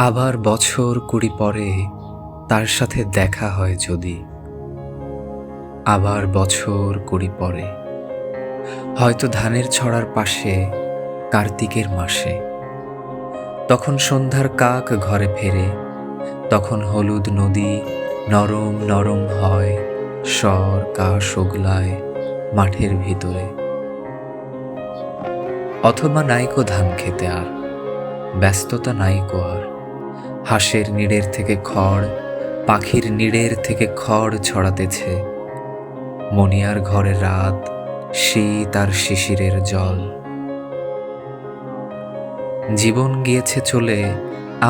আবার বছর 20 পরে তার সাথে দেখা হয় যদি, আবার বছর 20 পরে হয়তো ধানের ছড়ার পাশে কার্তিকের মাসে, তখন সন্ধ্যার কাক ঘরে ফেরে, তখন হলুদ নদী নরম নরম হয়, স্বর কাশ ওগলায় মাঠের ভিতরে। অথবা নাইকো ধান খেতে আর ব্যস্ততা নাইকো আর, হাঁসের নিড়ের থেকে খড়, পাখির নিড়ের থেকে খড় ছড়াতেছে, মনিয়ার ঘরে রাত, শীত আর শিশিরের জল। জীবন গিয়েছে চলে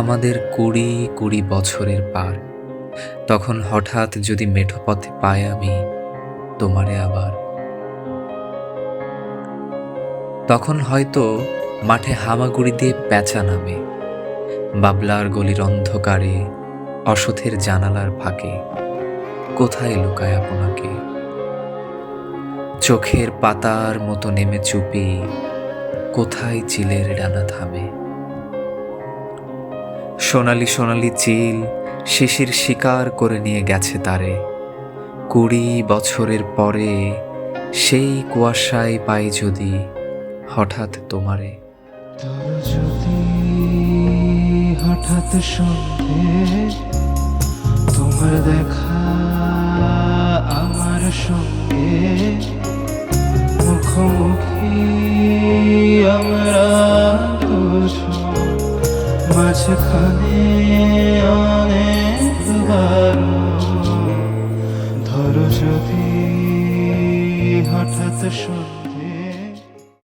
আমাদের 20 বছরের পার, তখন হঠাৎ যদি মেঠো পথে পাই আমি তোমারে আবার, তখন হয়তো মাঠে হামাগুড়ি দিয়ে পেঁচা নামে, বাবলার গলির অন্ধকারে অসথের জানালার ফাঁকে, কোথায় লুকায় আপনাকে, চোখের পাতার মতো নেমে চুপি, কোথায় চিলের ডানা থামে। সোনালি সোনালি চিল শিশির শিকার করে নিয়ে গেছে তারে, 20 বছরের পরে সেই কুয়াশায় পাই যদি হঠাৎ তোমারে। যদি হঠাৎ সন্ধে তোমার দেখা আমার সঙ্গে, মুখোমুখি আমরা দুজন, মাঝখানে অনেকবার ধরো যদি হঠাৎ সন্ধে।